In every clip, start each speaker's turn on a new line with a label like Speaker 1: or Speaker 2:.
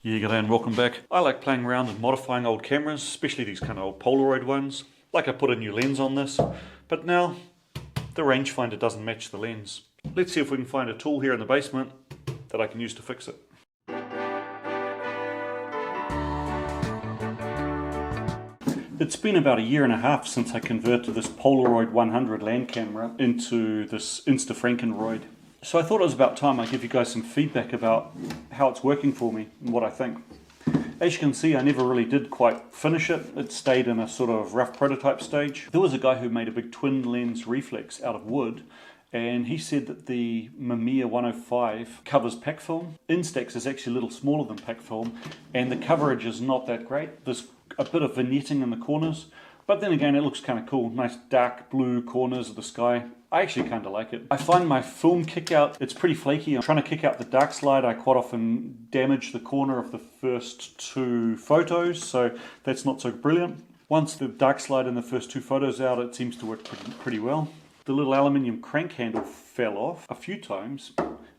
Speaker 1: Yeah, g'day and welcome back. I like playing around and modifying old cameras, especially these kind of old Polaroid ones. Like I put a new lens on this, but now the rangefinder doesn't match the lens. Let's see if we can find a tool here in the basement that I can use to fix it. It's been about a year and a half since I converted this Polaroid 100 land camera into this Insta-Frankenroid. So I thought it was about time I give you guys some feedback about how it's working for me and what I think. As you can see, I never really did quite finish it. It stayed in a sort of rough prototype stage. There was a guy who made a big twin lens reflex out of wood, and he said that the Mamiya 105 covers pack film. Instax is actually a little smaller than pack film, and the coverage is not that great. There's a bit of vignetting in the corners, but then again it looks kind of cool. Nice dark blue corners of the sky. I actually kind of like it. I find my film kick out, it's pretty flaky. I'm trying to kick out the dark slide. I quite often damage the corner of the first two photos, so that's not so brilliant. Once the dark slide in the first two photos out, it seems to work pretty well. The little aluminium crank handle fell off a few times,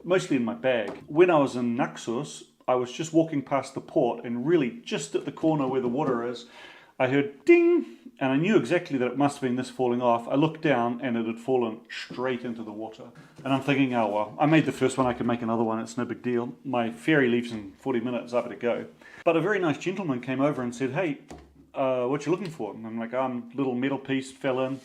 Speaker 1: mostly in my bag. When I was in Naxos, I was just walking past the port, and really just at the corner where the water is, I heard ding, and I knew exactly that it must have been this falling off. I looked down and it had fallen straight into the water. And I'm thinking, oh well, I made the first one, I can make another one, it's no big deal. My ferry leaves in 40 minutes, I better go. But a very nice gentleman came over and said, hey, what you looking for? And I'm like, little metal piece fell in.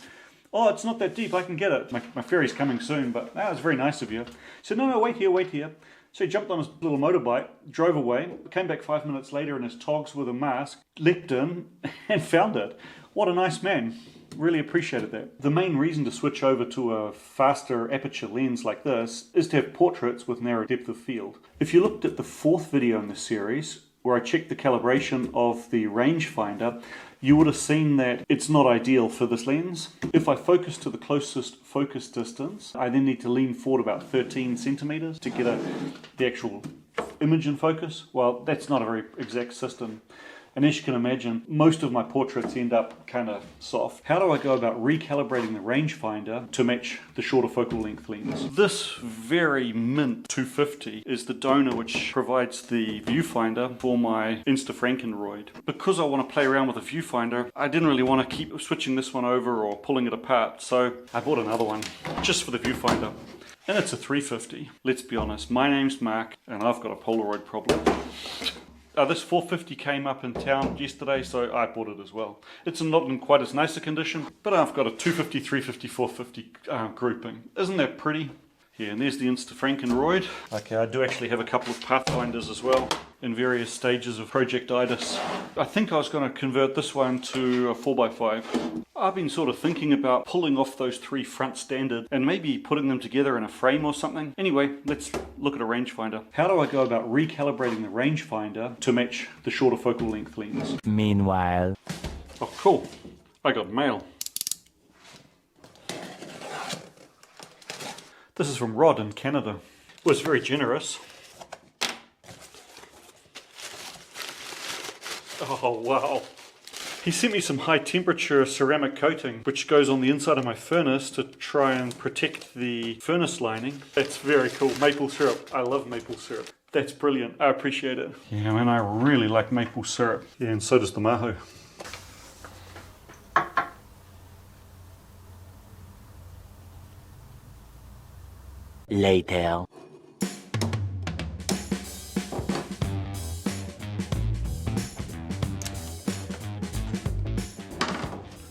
Speaker 1: Oh, it's not that deep, I can get it. My ferry's coming soon, but that was very nice of you. He said, no, wait here. So he jumped on his little motorbike, drove away, came back 5 minutes later in his togs with a mask, leapt in and found it. What a nice man. Really appreciated that. The main reason to switch over to a faster aperture lens like this is to have portraits with narrow depth of field. If you looked at the fourth video in this series, where I checked the calibration of the rangefinder, you would have seen that it's not ideal for this lens. If I focus to the closest focus distance, I then need to lean forward about 13 centimeters to get the actual image in focus. Well, that's not a very exact system. And as you can imagine, most of my portraits end up kind of soft. How do I go about recalibrating the rangefinder to match the shorter focal length lens? This very mint 250 is the donor which provides the viewfinder for my Insta-Frankenroid. Because I want to play around with the viewfinder, I didn't really want to keep switching this one over or pulling it apart, so I bought another one just for the viewfinder. And it's a 350. Let's be honest, my name's Mark and I've got a Polaroid problem. This 450 came up in town yesterday, so I bought it as well. It's not in quite as nice a condition, but I've got a 250, 350, 450 grouping. Isn't that pretty? Yeah, and there's the Insta-Frankenroid. Okay, I do actually have a couple of Pathfinders as well in various stages of projectitis. I think I was going to convert this one to a 4x5. I've been sort of thinking about pulling off those three front standard and maybe putting them together in a frame or something. Anyway, let's look at a rangefinder. How do I go about recalibrating the rangefinder to match the shorter focal length lens?
Speaker 2: Meanwhile.
Speaker 1: Oh, cool. I got mail. This is from Rod in Canada. It was very generous. Oh, wow. He sent me some high temperature ceramic coating, which goes on the inside of my furnace to try and protect the furnace lining. That's very cool. Maple syrup. I love maple syrup. That's brilliant. I appreciate it. Yeah, man, I really like maple syrup. Yeah, and so does the MAHO.
Speaker 2: Later.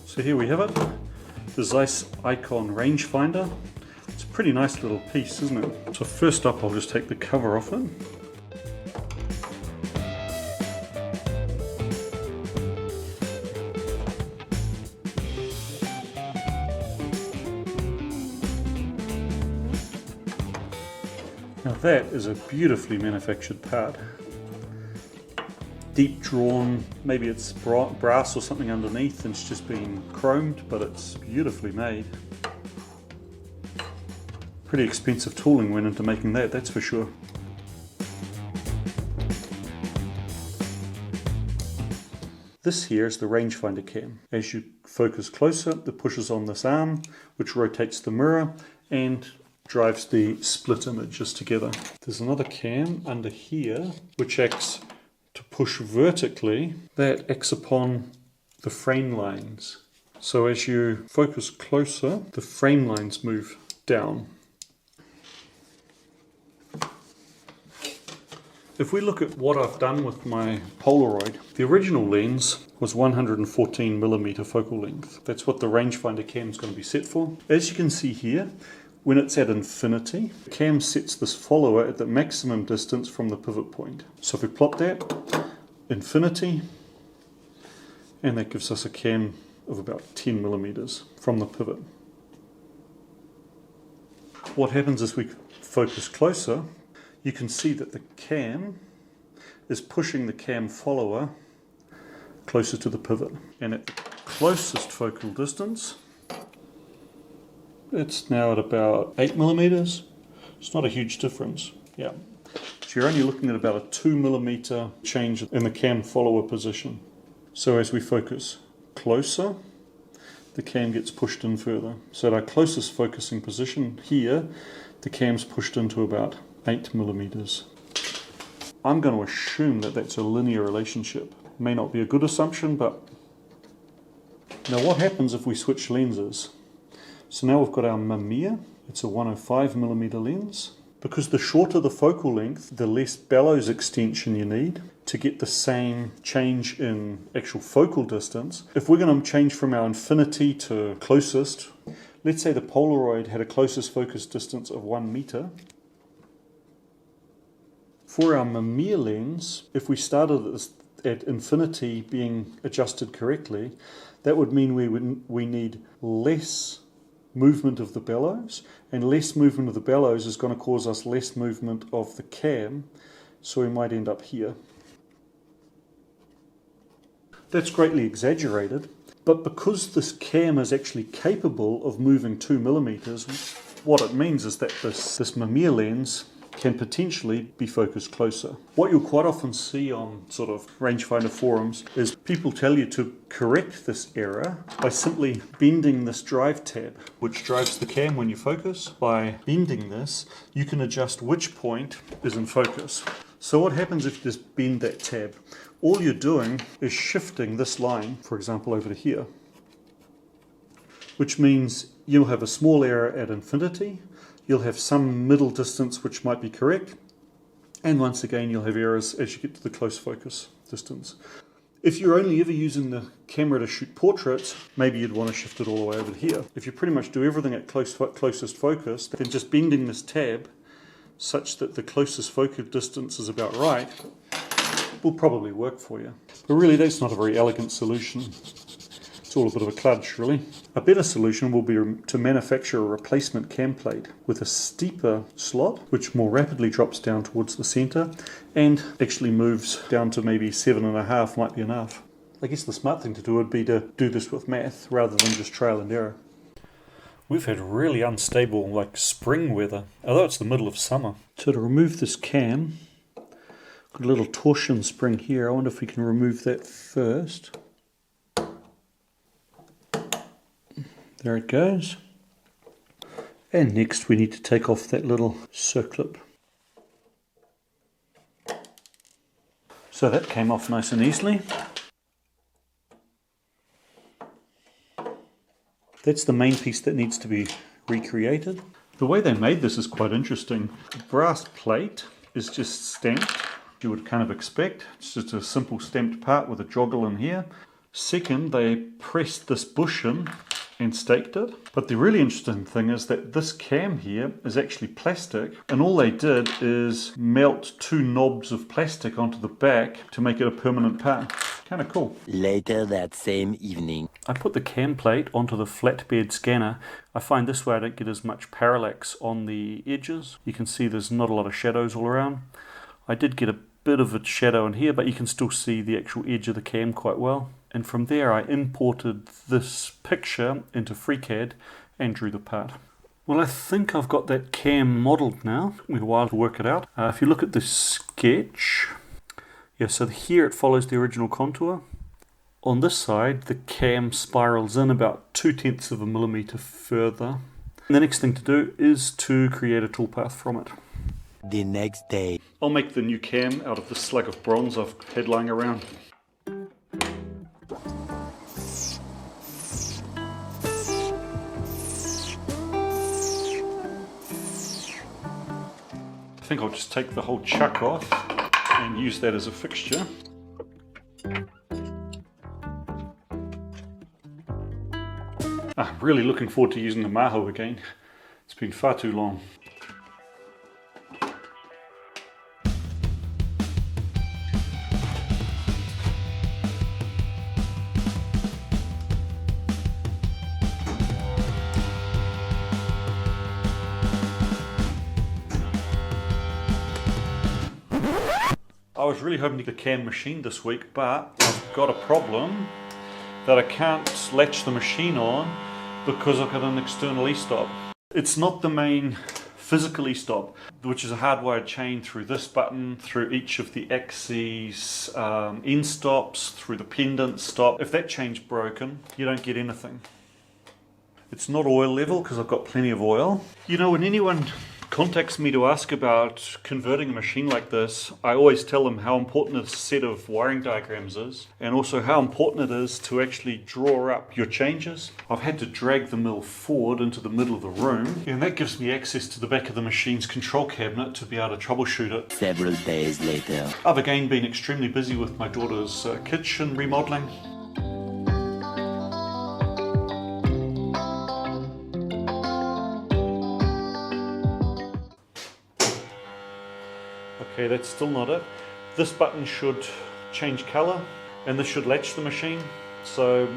Speaker 1: So here we have it, the Zeiss Icon rangefinder. It's a pretty nice little piece, isn't it? So first up, I'll just take the cover off it. Now that is a beautifully manufactured part. Deep drawn, maybe it's brass or something underneath and it's just been chromed, but it's beautifully made. Pretty expensive tooling went into making that, that's for sure. This here is the rangefinder cam. As you focus closer, it pushes on this arm, which rotates the mirror and drives the split images together. There's another cam under here, which acts push vertically, that acts upon the frame lines. So as you focus closer, the frame lines move down. If we look at what I've done with my Polaroid, the original lens was 114mm focal length. That's what the rangefinder cam is going to be set for. As you can see here, when it's at infinity, the cam sets this follower at the maximum distance from the pivot point. So if we plot that, infinity, and that gives us a cam of about 10mm from the pivot. What happens as we focus closer, you can see that the cam is pushing the cam follower closer to the pivot. And at the closest focal distance, it's now at about 8mm. It's not a huge difference. Yeah. So you're only looking at about a 2mm change in the cam follower position. So as we focus closer, the cam gets pushed in further. So at our closest focusing position here, the cam's pushed into about 8mm. I'm going to assume that that's a linear relationship. May not be a good assumption, but now what happens if we switch lenses? So now we've got our Mamiya. It's a 105mm lens. Because the shorter the focal length, the less bellows extension you need to get the same change in actual focal distance. If we're going to change from our infinity to closest, let's say the Polaroid had a closest focus distance of 1 meter. For our Mamiya lens, if we started at infinity being adjusted correctly, that would mean we need less movement of the bellows, and less movement of the bellows is going to cause us less movement of the cam, so we might end up here. That's greatly exaggerated, but because this cam is actually capable of moving 2mm, what it means is that this Mamiya lens can potentially be focused closer. What you'll quite often see on sort of rangefinder forums is people tell you to correct this error by simply bending this drive tab, which drives the cam when you focus. By bending this, you can adjust which point is in focus. So what happens if you just bend that tab? All you're doing is shifting this line, for example, over to here, which means you'll have a small error at infinity, you'll have some middle distance which might be correct, and once again you'll have errors as you get to the close focus distance. If you're only ever using the camera to shoot portraits, maybe you'd want to shift it all the way over here. If you pretty much do everything at closest focus, then just bending this tab such that the closest focal distance is about right will probably work for you. But really that's not a very elegant solution. It's all a bit of a kludge, really. A better solution will be to manufacture a replacement cam plate with a steeper slot, which more rapidly drops down towards the center and actually moves down to maybe 7.5 might be enough. I guess the smart thing to do would be to do this with math rather than just trial and error. We've had really unstable, like spring weather, although it's the middle of summer. So to remove this cam, got a little torsion spring here. I wonder if we can remove that first. There it goes. And next we need to take off that little circlip. So that came off nice and easily. That's the main piece that needs to be recreated. The way they made this is quite interesting. The brass plate is just stamped. You would kind of expect. It's just a simple stamped part with a joggle in here. Second, they pressed this bush in and staked it. But the really interesting thing is that this cam here is actually plastic, and all they did is melt 2 knobs of plastic onto the back to make it a permanent part. Kind of cool.
Speaker 2: Later that same evening,
Speaker 1: I put the cam plate onto the flatbed scanner. I find this way I don't get as much parallax on the edges. You can see there's not a lot of shadows all around. I did get a bit of a shadow in here, but you can still see the actual edge of the cam quite well. And from there I imported this picture into FreeCAD and drew the part. Well, I think I've got that cam modelled now. It took me a while to work it out. If you look at the sketch, yeah, so here it follows the original contour. On this side, the cam spirals in about 0.2 of a millimeter further. And the next thing to do is to create a toolpath from it.
Speaker 2: The next day.
Speaker 1: I'll make the new cam out of this slug of bronze I've had lying around. I think I'll just take the whole chuck off and use that as a fixture. I'm really looking forward to using the MAHO again. It's been far too long. I was really hoping to get the cam machined this week, but I've got a problem that I can't latch the machine on because I've got an external e-stop. It's not the main physical e-stop, which is a hardwired chain through this button, through each of the axes, end stops, through the pendant stop. If that chain's broken, you don't get anything. It's not oil level because I've got plenty of oil. You know, when anyone contacts me to ask about converting a machine like this, I always tell them how important a set of wiring diagrams is, and also how important it is to actually draw up your changes. I've had to drag the mill forward into the middle of the room, and that gives me access to the back of the machine's control cabinet to be able to troubleshoot it.
Speaker 2: Several days later.
Speaker 1: I've again been extremely busy with my daughter's kitchen remodeling. Okay, that's still not it. This button should change color, and this should latch the machine, so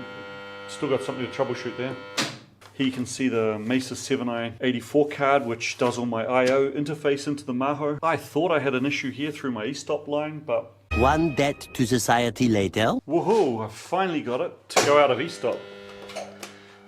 Speaker 1: still got something to troubleshoot there. Here you can see the Mesa 7i84 card, which does all my I/O interface into the MAHO. I thought I had an issue here through my e-stop line, but
Speaker 2: One debt to society later.
Speaker 1: woohoo, I finally got it to go out of e-stop.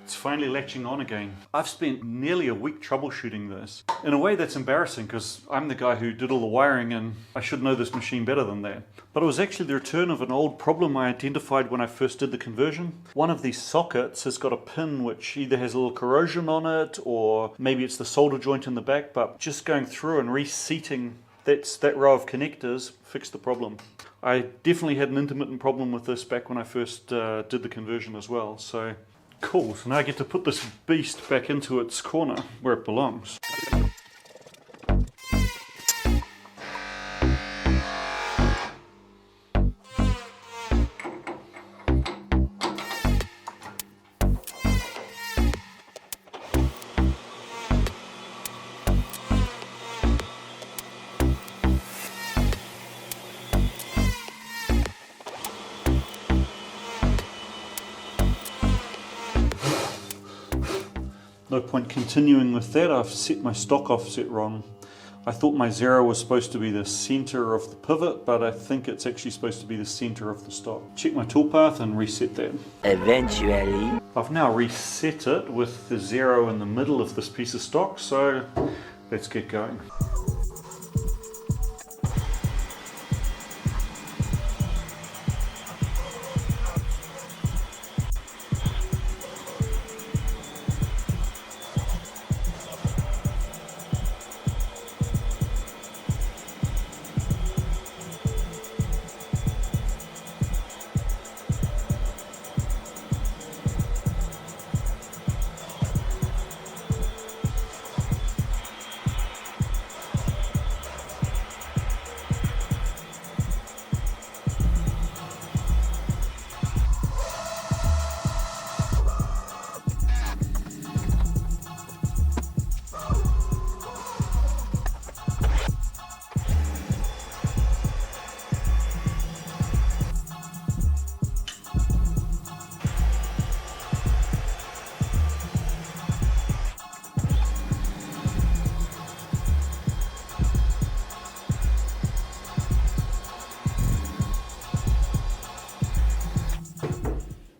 Speaker 1: It's finally latching on again. I've spent nearly a week troubleshooting this. In a way that's embarrassing because I'm the guy who did all the wiring and I should know this machine better than that. But it was actually the return of an old problem I identified when I first did the conversion. One of these sockets has got a pin which either has a little corrosion on it or maybe it's the solder joint in the back, but just going through and reseating that row of connectors fixed the problem. I definitely had an intermittent problem with this back when I first did the conversion as well. So cool, so now I get to put this beast back into its corner where it belongs. No point continuing with that. I've set my stock offset wrong. I thought my 0 was supposed to be the center of the pivot, but I think it's actually supposed to be the center of the stock. Check my toolpath and reset that.
Speaker 2: Eventually.
Speaker 1: I've now reset it with the 0 in the middle of this piece of stock, so let's get going.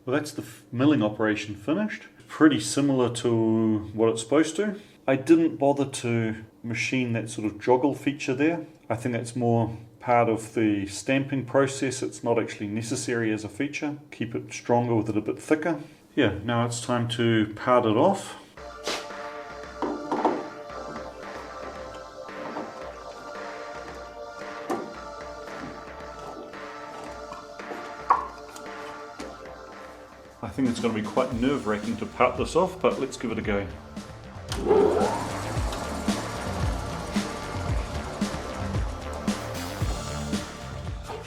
Speaker 1: Well, that's the milling operation finished. Pretty similar to what it's supposed to. I didn't bother to machine that sort of joggle feature there. I think that's more part of the stamping process. It's not actually necessary as a feature. Keep it stronger with it a bit thicker. Yeah, now it's time to part it off. I think it's going to be quite nerve-wracking to part this off, but let's give it a go.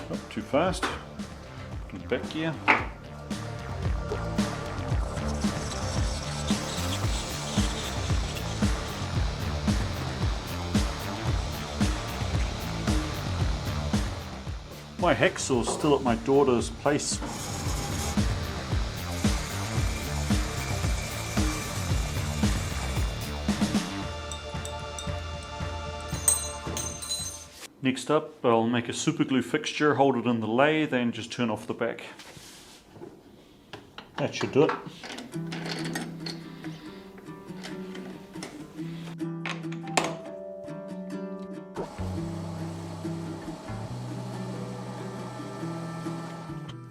Speaker 1: Not too fast. Back gear. My hacksaw's still at my daughter's place. Next up, I'll make a super glue fixture, hold it in the lathe and just turn off the back. That should do it.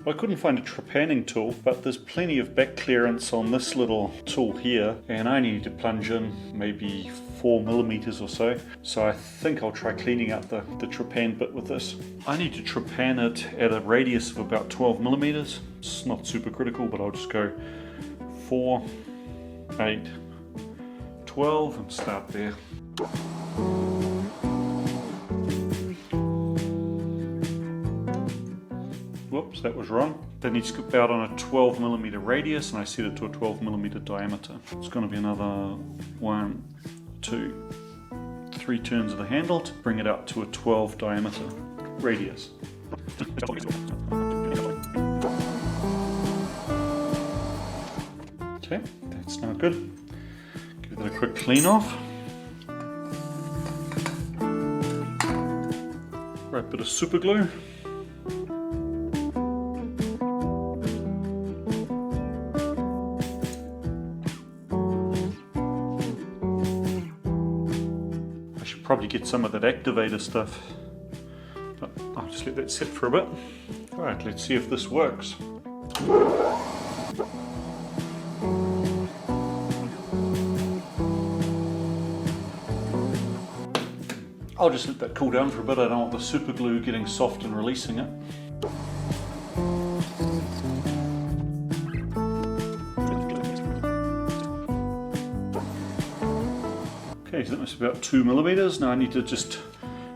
Speaker 1: I couldn't find a trepanning tool, but there's plenty of back clearance on this little tool here, and I need to plunge in maybe 4mm or so. So I think I'll try cleaning up the trepan bit with this. I need to trepan it at a radius of about 12mm. It's not super critical, but I'll just go 4, 8, 12 and start there. Whoops, that was wrong. That needs to go out on a 12mm radius, and I set it to a 12mm diameter. It's going to be another 1, 2, 3 turns of the handle to bring it up to a 12 diameter radius. Okay, that's now good. Give that a quick clean off. Right, bit of super glue. Probably get some of that activator stuff, but I'll just let that sit for a bit. Alright, let's see if this works. I'll just let that cool down for a bit. I don't want the super glue getting soft and releasing it. Okay, so that must be about 2mm. Now I need to just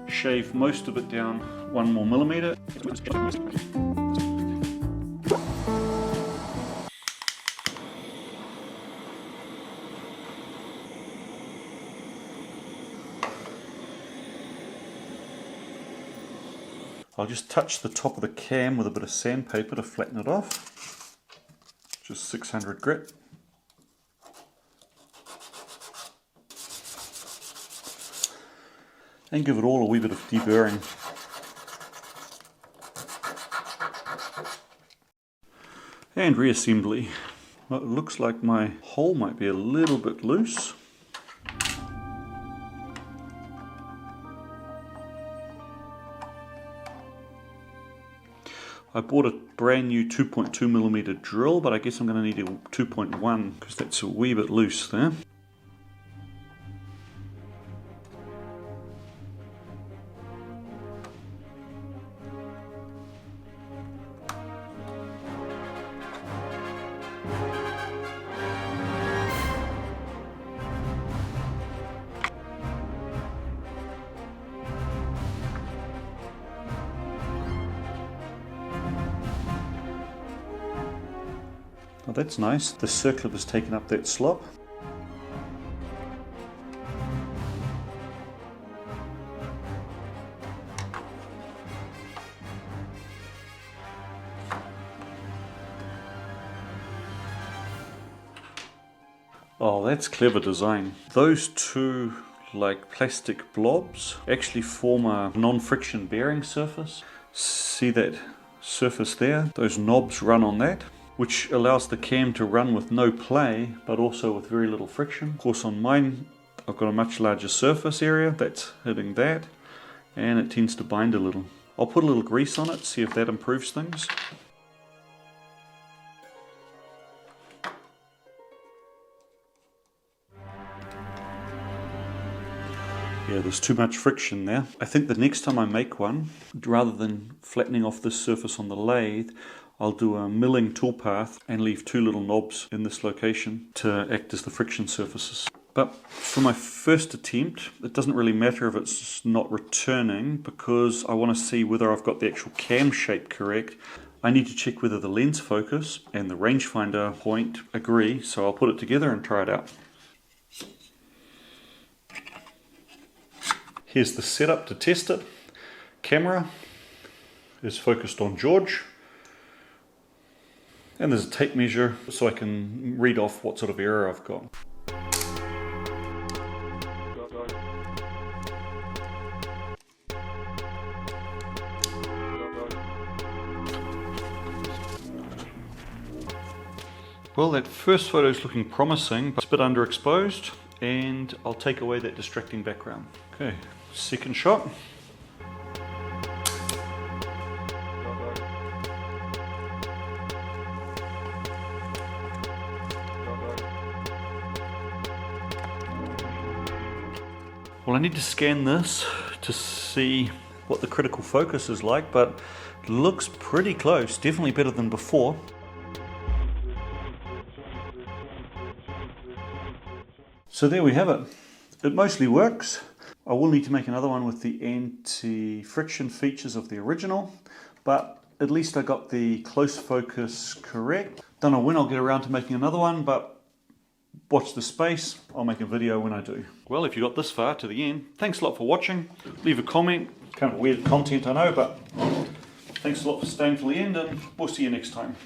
Speaker 1: shave most of it down 1 more millimeter. I'll just touch the top of the cam with a bit of sandpaper to flatten it off. Just 600 grit. And give it all a wee bit of deburring. And reassembly. Well, it looks like my hole might be a little bit loose. I bought a brand new 2.2mm drill, but I guess I'm going to need a 2.1 because that's a wee bit loose there. Oh, that's nice. The circlip has taken up that slop. Oh, that's clever design. Those two like plastic blobs actually form a non-friction bearing surface. See that surface there? Those knobs run on that, which allows the cam to run with no play, but also with very little friction. Of course on mine, I've got a much larger surface area that's hitting that, and it tends to bind a little. I'll put a little grease on it, see if that improves things. Yeah, there's too much friction there. I think the next time I make one, rather than flattening off this surface on the lathe, I'll do a milling toolpath and leave 2 little knobs in this location to act as the friction surfaces. But for my first attempt, it doesn't really matter if it's not returning, because I want to see whether I've got the actual cam shape correct. I need to check whether the lens focus and the rangefinder point agree, so I'll put it together and try it out. Here's the setup to test it. Camera is focused on George, and there's a tape measure so I can read off what sort of error I've got. Well, that first photo is looking promising, but it's a bit underexposed, and I'll take away that distracting background. Okay, second shot. Well, I need to scan this to see what the critical focus is like, but it looks pretty close, definitely better than before. So there we have it. It mostly works. I will need to make another one with the anti-friction features of the original, but at least I got the close focus correct. Don't know when I'll get around to making another one, but watch the space. I'll make a video when I do. Well, if you got this far to the end, thanks a lot for watching. Leave a comment. Kind of weird content, I know, but thanks a lot for staying till the end, and we'll see you next time.